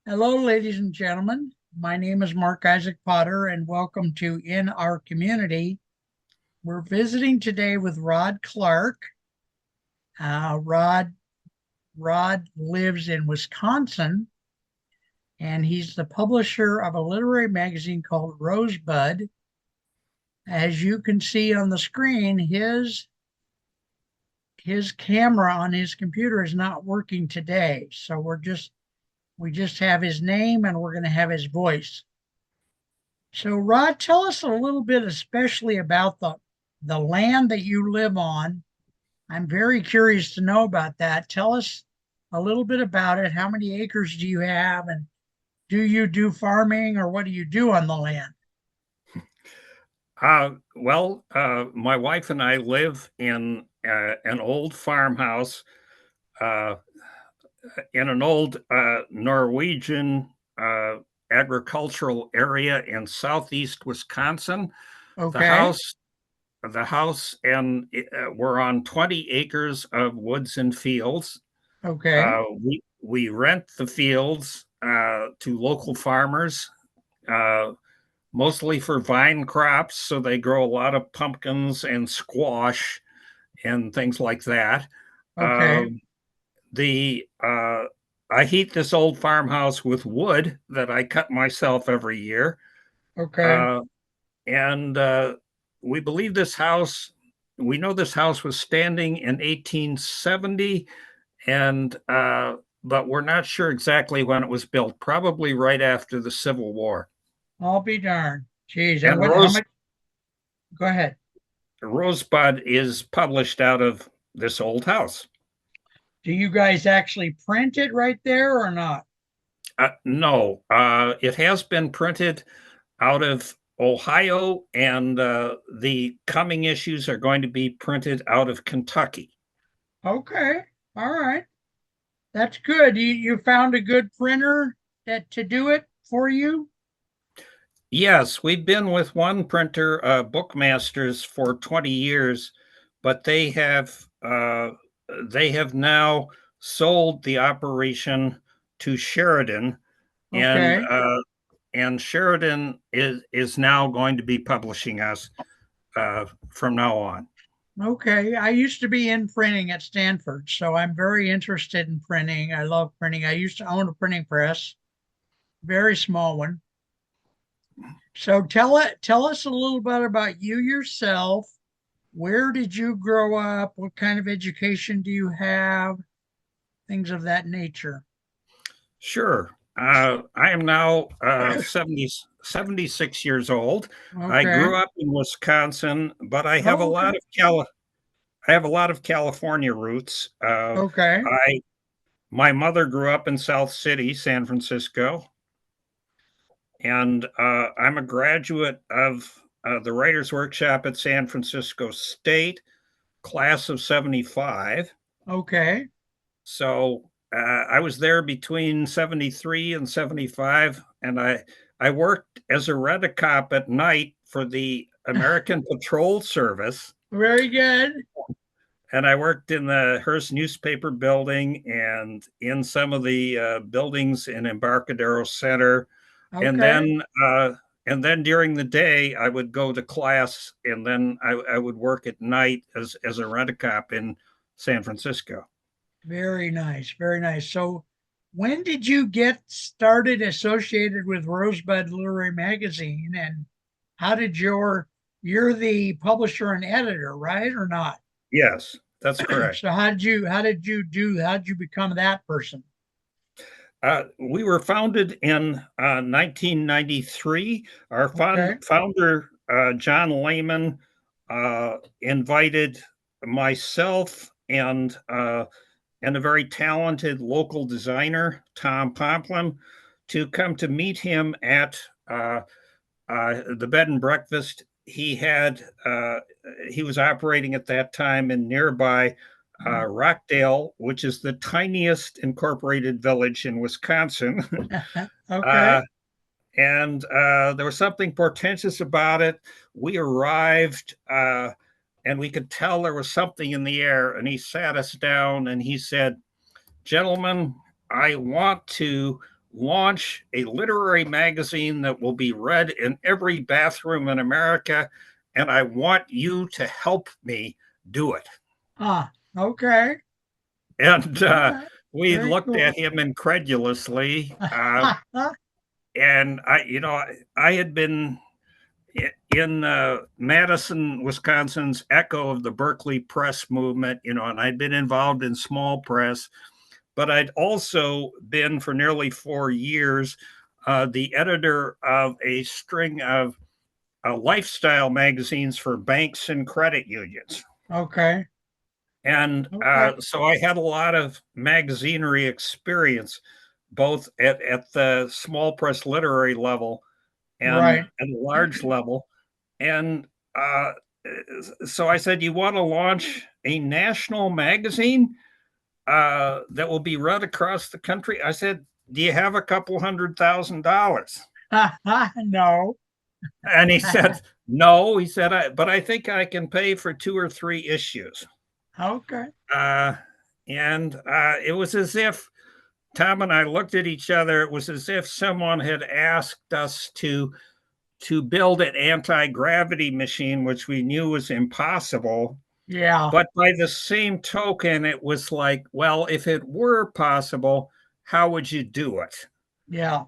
Hello, ladies and gentlemen. My name is Mark Isaac Potter, and welcome to In Our Community. We're visiting today with Rod Clark. Rod lives in Wisconsin, and he's the publisher of a literary magazine called Rosebud. As you can see on the screen, his camera on his computer is not working today, so we just have his name and we're going to have his voice. So, Rod, tell us a little bit, especially about the land that you live on. I'm very curious to know about that. Tell us a little bit about it. How many acres do you have, and do you do farming, or what do you do on the land? My wife and I live in an old farmhouse uh, in an old Norwegian uh, agricultural area in southeast Wisconsin. The Okay, house, the house, and we're on 20 acres of woods and fields. okay, We rent the fields to local farmers. Uh, Mostly for vine crops. So they grow a lot of pumpkins and squash and things like that. okay, Um, the I heat this old farmhouse with wood that I cut myself every year, okay, uh, and we believe this house. We know this house was standing in 1870, and but we're not sure exactly when it was built. Probably right after the Civil War. I'll be darned. Geez, and And how much? Go ahead. Rosebud is published out of this old house. Do you guys actually print it right there or not? No, it has been printed out of Ohio, and the coming issues are going to be printed out of Kentucky. Okay, all right. That's good. You found a good printer that to do it for you? Yes, we've been with one printer, Bookmasters, for 20 years, but they have now sold the operation to Sheridan, and Okay. Sheridan is now going to be publishing us from now on. Okay. I used to be in printing at Stanford, so I'm very interested in printing. I love printing. I used to own a printing press, very small one. So tell us a little bit about you yourself. Where did you grow up? What kind of education do you have? Things of that nature. Sure. I am now 76 years old. I Okay. grew up in Wisconsin, but Oh, okay. I have a lot of California roots. Okay. I My mother grew up in South City, San Francisco, and I'm a graduate of the Writers Workshop at San Francisco State, class of 75. Okay. So I was there between 73 and 75, and I worked as a rent-a-cop at night for the American Patrol Service, Very good. and I worked in the Hearst newspaper building and in some of the buildings in Embarcadero Center, and Okay. then uh, and then during the day I would go to class, and then I would work at night as a rent-a-cop in San Francisco. Very nice. Very nice. So, when did you get started associated with Rosebud Literary Magazine, and how did you're the publisher and editor, right, or not? Yes, that's correct. So, how did you become that person? We were founded in 1993. Our Okay. founder, John Lehman, invited myself and a very talented local designer, Tom Pomplin, to come to meet him at the bed and breakfast he was operating at that time in nearby Rockdale, which is the tiniest incorporated village in Wisconsin. Okay. uh, and there was something portentous about it. We arrived, and we could tell there was something in the air. And he sat us down and he said, "Gentlemen, I want to launch a literary magazine that will be read in every bathroom in America, and I want you to help me do it. Ah, okay. And Okay. we Very looked cool. at him incredulously. And I had been in Madison, Wisconsin's echo of the Berkeley press movement, and I'd been involved in small press, but I'd also been for nearly 4 years the editor of a string of lifestyle magazines for banks and credit unions. Okay. And Okay. so I had a lot of magazinery experience, both at the small press literary level and Right. at a large level. And uh, so I said, "You want to launch a national magazine that will be read across the country?" I said, "Do you have a couple $100,000?" No. And he said, "No." He said, "But I think I can pay for 2 or 3 issues." Okay. Uh, and it was as if Tom and I looked at each other. It was as if someone had asked us to build an anti-gravity machine, which we knew was impossible. Yeah. But by the same token, it was like, well, if it were possible, how would you do it? Yeah.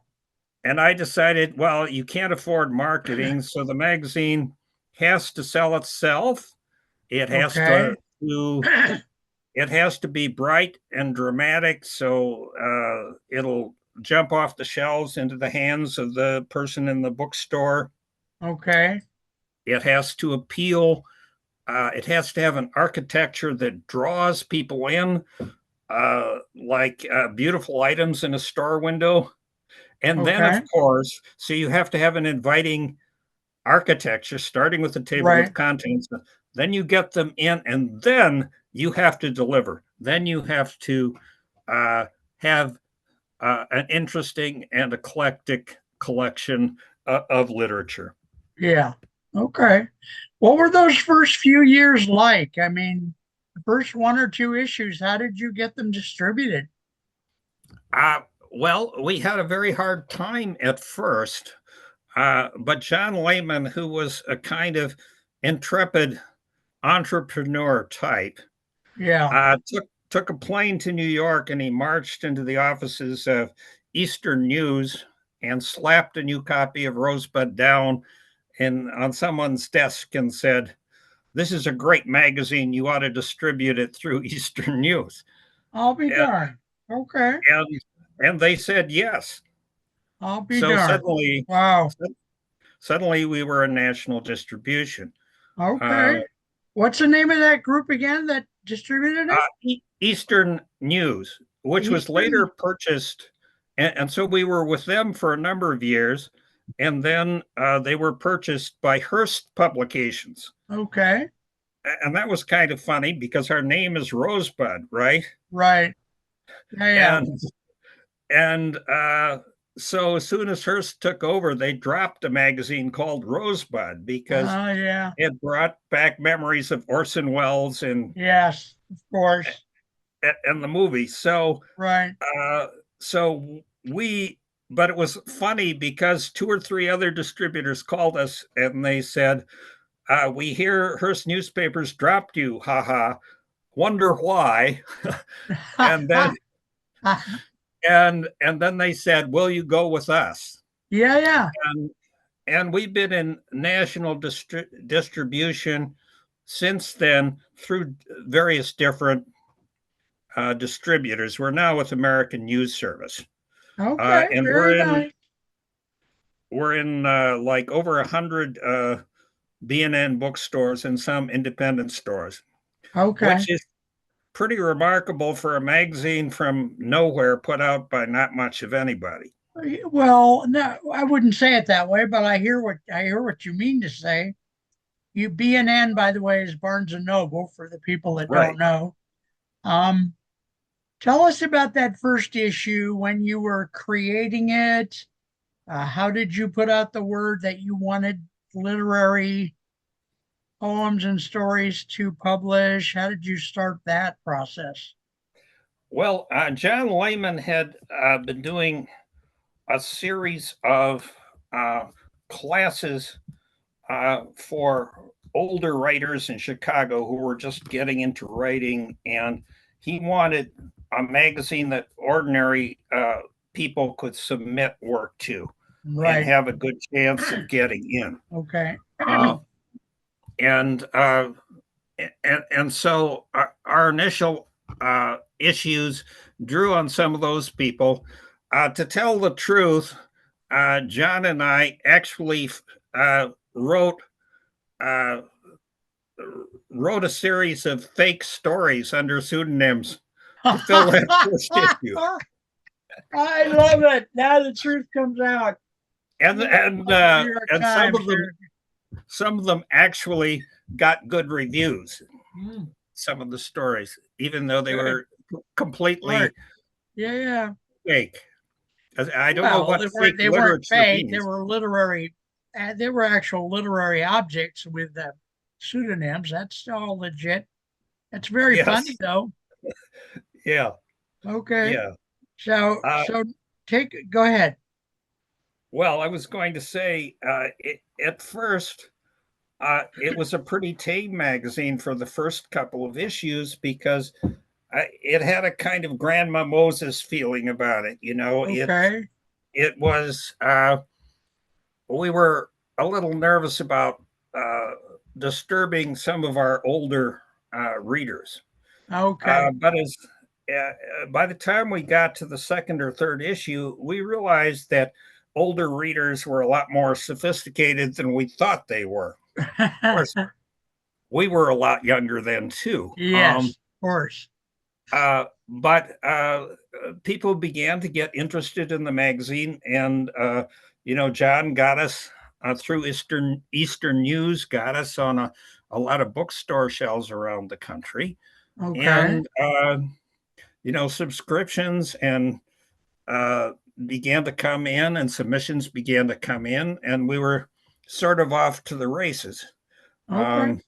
And I decided, well, you can't afford marketing, so the magazine has to sell itself. It has Okay. to it has to be bright and dramatic, so it'll jump off the shelves into the hands of the person in the bookstore. Okay. It has to appeal. It has to have an architecture that draws people in, like beautiful items in a store window. And then, Okay. of course, so you have to have an inviting architecture, starting with the table Right. of contents. Then you get them in, and then you have to deliver. Then you have to uh, have an interesting and eclectic collection of literature. Yeah. Okay. What were those first few years like? I mean, the first one or two issues, how did you get them distributed? Uh, well, we had a very hard time at first, but John Lehman, who was a kind of intrepid entrepreneur type, Yeah. took a plane to New York and he marched into the offices of Eastern News and slapped a new copy of Rosebud down on someone's desk and said, "This is a great magazine. You ought to distribute it through Eastern News." I'll be And darned. Okay. and they said yes. I'll be So darned. Wow. suddenly we were a national distribution. Uh, Okay. What's the name of that group again that distributed it? Eastern News, which was later Eastern. purchased, and so we were with them for a number of years, and then they were purchased by Hearst Publications, Okay. and that was kind of funny because our name is Rosebud, right? Right. Yeah. Yeah. And and so as soon as Hearst took over, they dropped a magazine called Rosebud because Yeah. it brought back memories of Orson Welles and Yes. Of course. and the movie. Right. Uh, so we, but it was funny because 2 or 3 other distributors called us and they said, "We hear Hearst newspapers dropped you, haha. Wonder why?" and then and then they said, "Will you go with us?" Yeah. Yeah. And and we've been in national distribution since then through various different distributors. We're now with American News Service, Okay. and Very nice. we're in like over 100 B&N bookstores and some independent stores, Okay. which is pretty remarkable for a magazine from nowhere put out by not much of anybody. Well, no, I wouldn't say it that way, but I hear what you mean to say. You B&N, by the way, is Barnes and Noble for the people that don't Right. know. Um, Tell us about that first issue when you were creating it. How did you put out the word that you wanted literary poems and stories to publish? How did you start that process? Well, John Layman had been doing a series of classes for older writers in Chicago who were just getting into writing, and he wanted a magazine that ordinary people could submit work to and Right. have a good chance of getting in. Okay. Uh, and so our initial issues drew on some of those people. To tell the truth, John and I actually wrote uh, wrote a series of fake stories under pseudonyms to fill that first issue, I love it. Now the truth comes out. New York and Times. some of them actually got good reviews. Mm, Some of the stories, even though they good. were completely Smart. Yeah, yeah. fake. I don't know Well, what fake they weren't literature fake. They means. were literary. They were actual literary objects with pseudonyms. That's all legit. That's very funny Yes, though. yeah, Okay. yeah. So Uh, go ahead. well, I was going to say, at first, it was a pretty tame magazine for the first couple of issues because it had a kind of Grandma Moses feeling about it. You know, Okay. it was. We were a little nervous about uh, disturbing some of our older readers, Okay. but as by the time we got to the second or third issue, we realized that older readers were a lot more sophisticated than we thought they were. Of course, we were a lot younger then too. Yes, of course. But people began to get interested in the magazine, and John got us through Eastern News, got us on a lot of bookstore shelves around the country, Okay. and subscriptions and uh, began to come in, and submissions began to come in, and we were sort of off to the races. Okay. Um,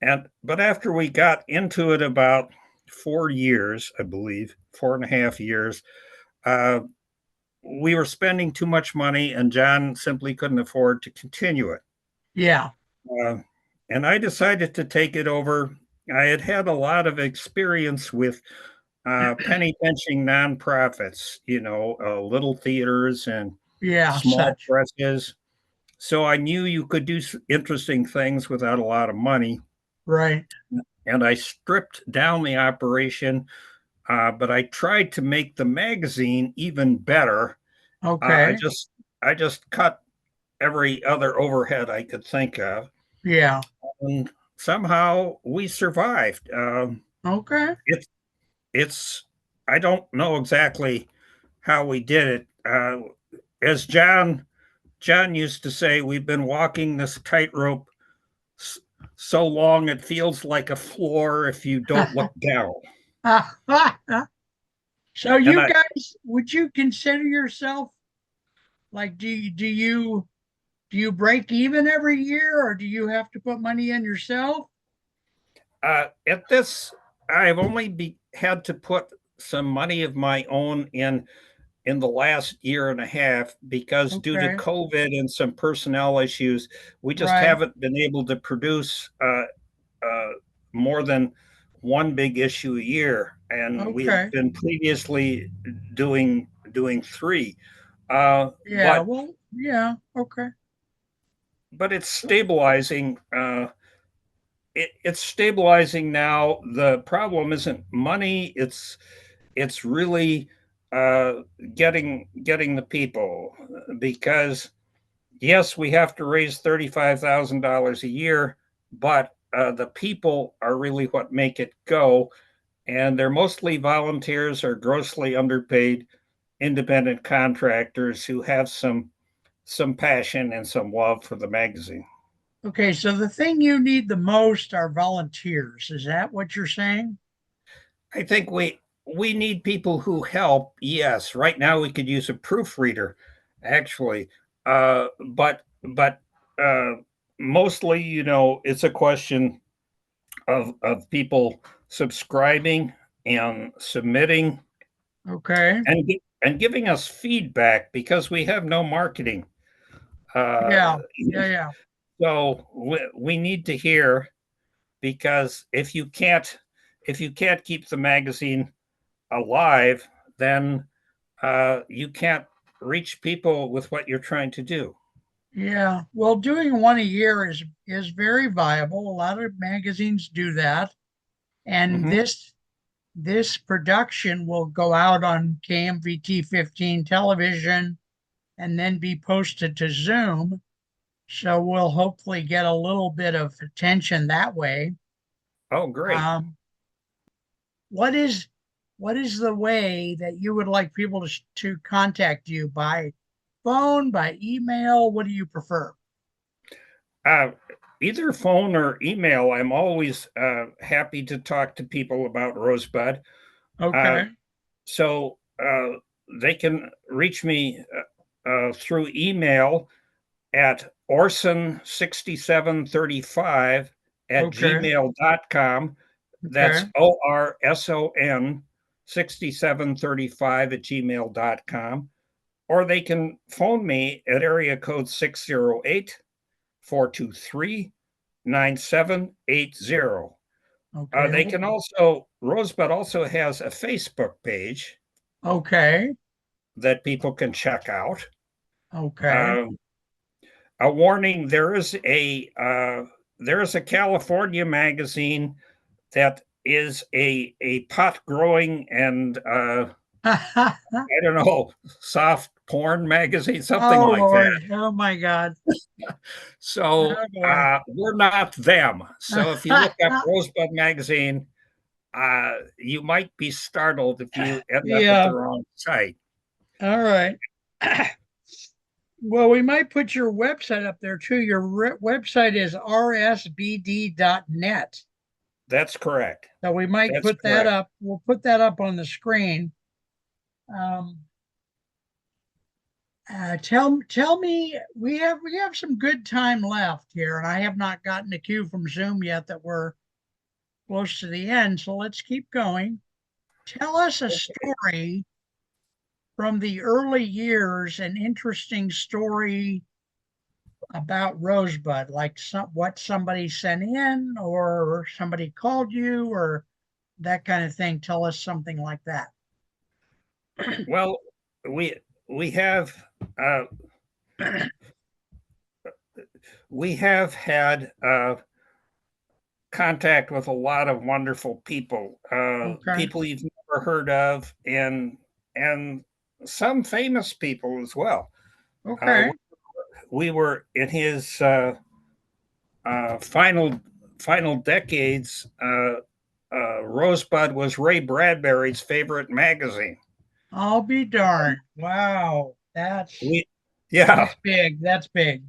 and but after we got into it about 4 years, I believe, 4.5 years, uh, we were spending too much money, and John simply couldn't afford to continue it. Yeah. Uh, and I decided to take it over. I had had a lot of experience with penny pinching nonprofits, little theaters and Yeah. small Such. presses. So I knew you could do interesting things without a lot of money. Right. And I stripped down the operation, but I tried to make the magazine even better. Uh, I Okay. just I just cut every other overhead I could think of, Yeah. and somehow we survived. Okay. It's it's I don't know exactly how we did it. As John used to say, we've been walking this tightrope so long it feels like a floor if you don't look down. So And you I guys, would you consider yourself like do you break even every year or do you have to put money in yourself? at this, I've only had to put some money of my own in the last year and a half because due to Okay. COVID and some personnel issues, we just Right. haven't been able to produce uh, more than one big issue a year, and we had Okay. been previously doing three. Uh, Yeah. but Well, yeah. Okay. but it's stabilizing. It's stabilizing now. The problem isn't money; it's really getting the people because yes, we have to raise $35,000 a year, but the people are really what make it go, and they're mostly volunteers or grossly underpaid independent contractors who have some passion and some love for the magazine. Okay. So the thing you need the most are volunteers. Is that what you're saying? I think we need people who help. Yes, right now we could use a proofreader, actually, but mostly, it's a question of people subscribing and submitting Okay. and and giving us feedback because we have no marketing. Uh, Yeah, yeah, yeah, so we need to hear, because if you can't keep the magazine alive, then you can't reach people with what you're trying to do. yeah. Well, doing one a year is very viable. A lot of magazines do that, and Hmm. this production will go out on KMVT 15 television and then be posted to Zoom. So we'll hopefully get a little bit of attention that way. Oh, great. Um, what is what is the way that you would like people to contact you by phone, by email? What do you prefer? Uh, Either phone or email. I'm always happy to talk to people about Rosebud. Uh, Okay. so they can reach me through email at orson6735 at Okay. gmail.com. That's Okay. ORSON 6735 at gmail.com. Or they can phone me at area code 608 423 9780. Okay. They can also, Rosebud also has a Facebook page Okay. that people can check out. Okay. Um, a warning: there is a California magazine that is a pot growing and I don't know, soft porn magazine, something Oh like that. Lord. Oh my God. So Oh boy. we're not them. So if you look up Rosebud magazine, you might be startled if you end up at the Yeah. wrong site. All right. Well, we might put your website up there too. Your website is rsbd.net. That's correct. So we might That's put that correct. up. We'll put that up on the screen. Um, tell me, we have some good time left here, and I have not gotten a cue from Zoom yet that we're close to the end. So let's keep going. Tell us a story from the early years, an interesting story about Rosebud, like what somebody sent in, or somebody called you, or that kind of thing. Tell us something like that. Well, we we have uh, we have had contact with a lot of wonderful people, Okay. people you've never heard of, and some famous people as well. Uh, Okay. we were in his final decades. Rosebud was Ray Bradbury's favorite magazine. I'll be darned. Wow. We, yeah, That's big. That's big.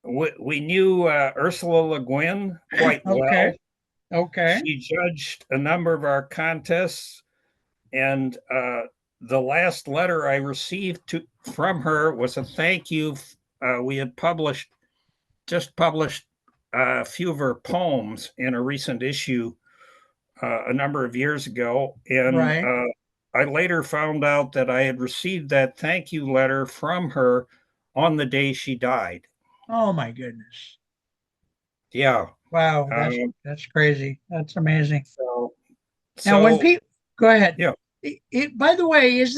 we knew Ursula Le Guin quite Okay. well. Okay. She judged a number of our contests, and the last letter I received from her was a thank you. We had published a few of her poems in a recent issue a number of years ago, and Right. I later found out that I had received that thank you letter from her on the day she died. Oh my goodness. Yeah. Wow. Um, That's crazy. That's amazing. so, Now, when so people go ahead. yeah. By the way, is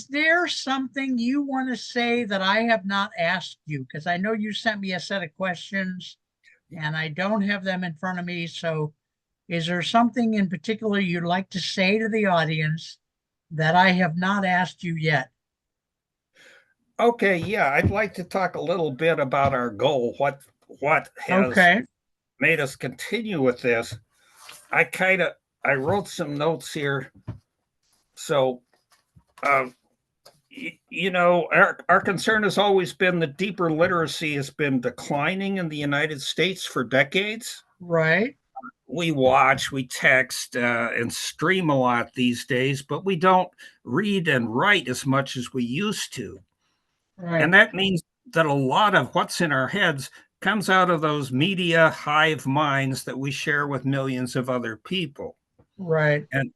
there something you want to say that I have not asked you? Because I know you sent me a set of questions and I don't have them in front of me. So is there something in particular you'd like to say to the audience that I have not asked you yet? Okay. Yeah. I'd like to talk a little bit about our goal. What has Okay. made us continue with this? I kind of I wrote some notes here. So, um, our concern has always been that deeper literacy has been declining in the United States for decades. Right. We watch, we text, and stream a lot these days, but we don't read and write as much as we used to. And Right. that means that a lot of what's in our heads comes out of those media hive minds that we share with millions of other people. Right. And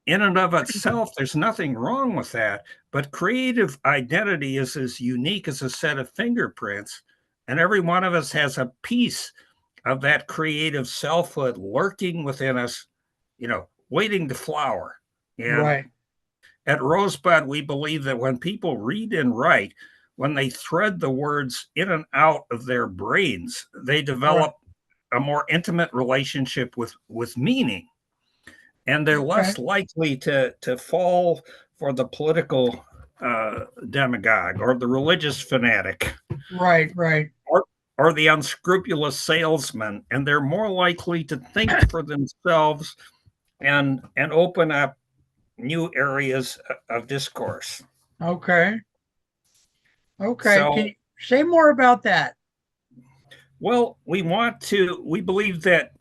in and of itself, there's nothing wrong with that. But creative identity is as unique as a set of fingerprints. And every one of us has a piece of that creative selfhood lurking within us, waiting to flower. And Right, at Rosebud, we believe that when people read and write, when they thread the words in and out of their brains, they right. develop a more intimate relationship with meaning, and they're Okay. less likely to fall for the political demagogue or the religious fanatic Right, right. or, or the unscrupulous salesman, and they're more likely to think for themselves and open up new areas of discourse. Okay. Okay. Can So, you say more about that? well, we believe that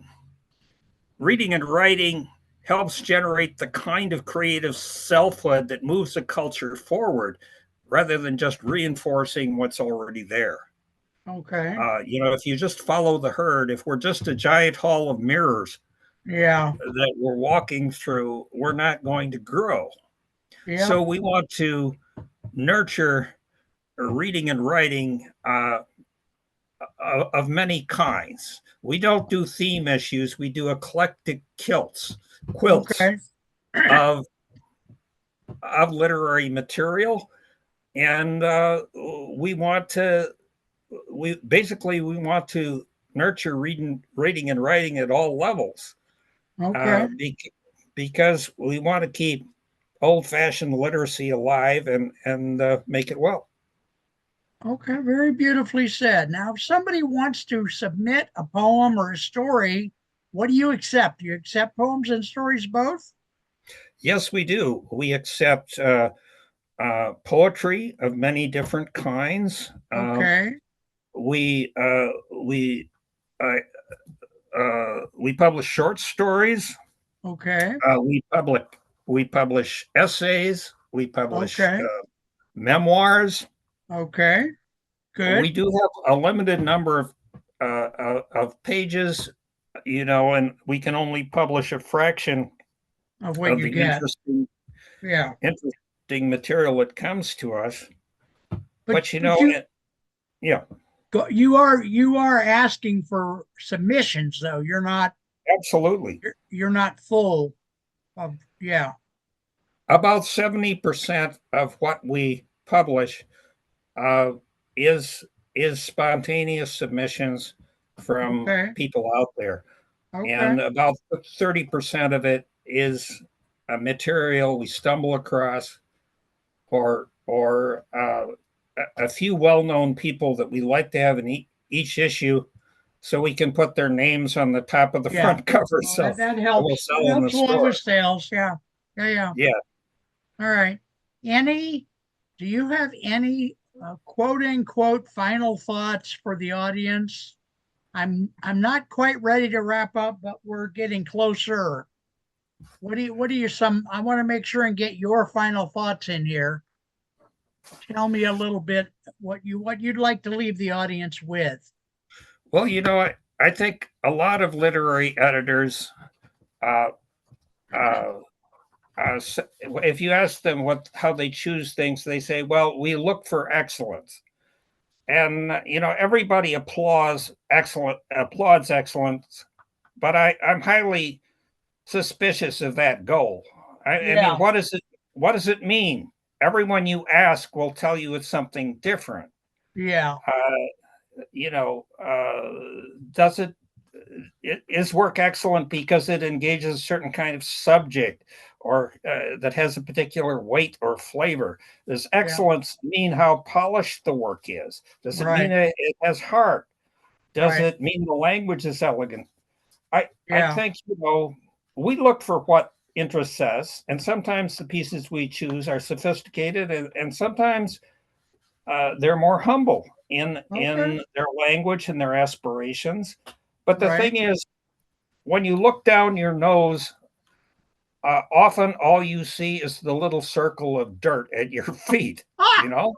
reading and writing helps generate the kind of creative selfhood that moves a culture forward rather than just reinforcing what's already there. Okay. If you just follow the herd, if we're just a giant hall of mirrors Yeah. that we're walking through, we're not going to grow. Yep. So we want to nurture reading and writing of many kinds. We don't do theme issues, we do eclectic quilts Okay. of literary material, and we want to we want to nurture reading and writing at all levels, Okay. uh, because we want to keep old-fashioned literacy alive and make it well. Okay. Very beautifully said. Now, if somebody wants to submit a poem or a story, what do you accept? Do you accept poems and stories both? Yes, we do. We accept poetry of many different kinds. Okay. We uh, we publish short stories. Okay. Uh, we publish we publish essays. We publish Okay. memoirs. Okay. We Good. do have a limited number of pages, and we can only publish a fraction Of what of you the get. Yeah. interesting material that comes to us. But But but you yeah, you are asking for submissions though. absolutely. You're not full of yeah. About 70% of what we publish uh, is spontaneous submissions from Okay. people out there, Okay. and about 30% of it is material we stumble across, or a few well-known people that we like to have in each issue, so we can put their names on the top of the Yeah. front cover. Well, So that we'll helps. That sell in the helps along store. with sales. Yeah. Yeah. Yeah. Yeah. All right. Any, do you have any quote unquote final thoughts for the audience? I'm not quite ready to wrap up, but we're getting closer. I want to make sure and get your final thoughts in here. Tell me a little bit what you'd like to leave the audience with. Well, I think a lot of literary editors, uh, uh, if you ask them how they choose things, they say, "Well, we look for excellence." And everybody applauds excellence, but I'm highly suspicious of that goal. I mean, Yeah. what does it mean? Everyone you ask will tell you it's something different. Yeah. You know, does it is work excellent because it engages a certain kind of subject, or that has a particular weight or flavor? Does Yeah. excellence mean how polished the work is? Does it mean Right. it has heart? Does Right. it mean the language is elegant? I Yeah. think we look for what interests us, and sometimes the pieces we choose are sophisticated, and sometimes they're more humble Okay. in their language and their aspirations. But the Right. thing is, when you look down your nose, often all you see is the little circle of dirt at your feet. You know.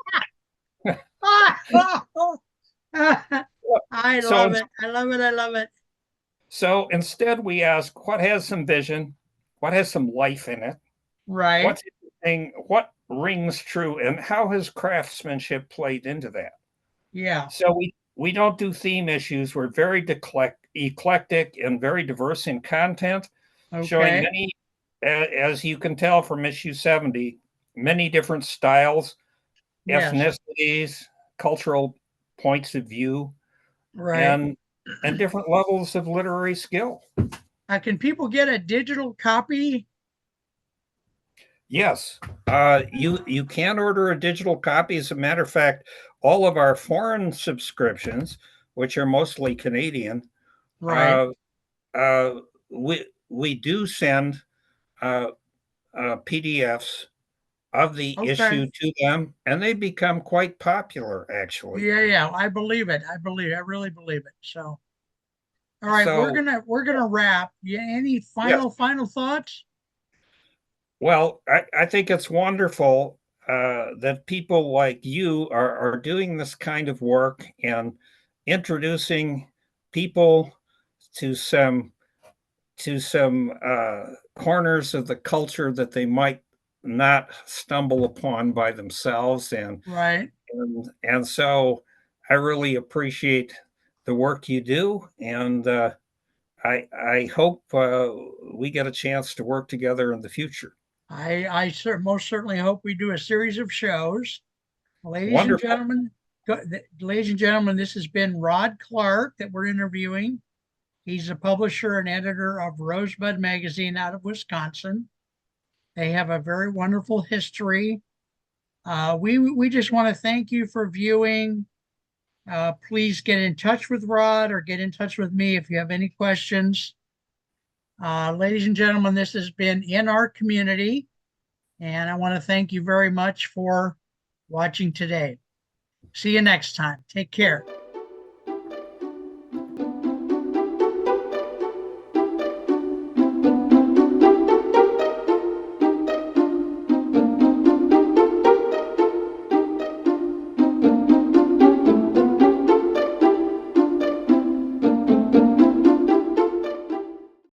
I So love it. I love it. I love it. instead, we ask what has some vision, what has some life in it, Right. What's interesting, what rings true, and how has craftsmanship played into that? Yeah. So we don't do theme issues. We're very eclectic and very diverse in content, showing Okay. many, as you can tell from issue 70, many different styles, Yes. ethnicities, cultural points of view, Right. and different levels of literary skill. Can people get a digital copy? Yes, you can order a digital copy. As a matter of fact, all of our foreign subscriptions, which are mostly Canadian, Right. uh, uh, we do send uh, PDFs of the Okay. issue to them, and they become quite popular, actually. Yeah, yeah. I believe it. I believe it. I really believe it. So, all right, So, we're gonna wrap. Yeah. Any yes, final thoughts? well, I think it's wonderful that people like you are doing this kind of work and introducing people to some corners of the culture that they might not stumble upon by themselves, Right. and so I really appreciate the work you do, and I hope we get a chance to work together in the future. Most certainly hope we do a series of shows. Ladies and Wonderful. gentlemen, ladies and gentlemen, this has been Rod Clark that we're interviewing. He's the publisher and editor of Rosebud magazine out of Wisconsin. They have a very wonderful history. We just want to thank you for viewing. Please get in touch with Rod or get in touch with me if you have any questions. Ladies and gentlemen, this has been In Our Community, and I want to thank you very much for watching today. See you next time. Take care.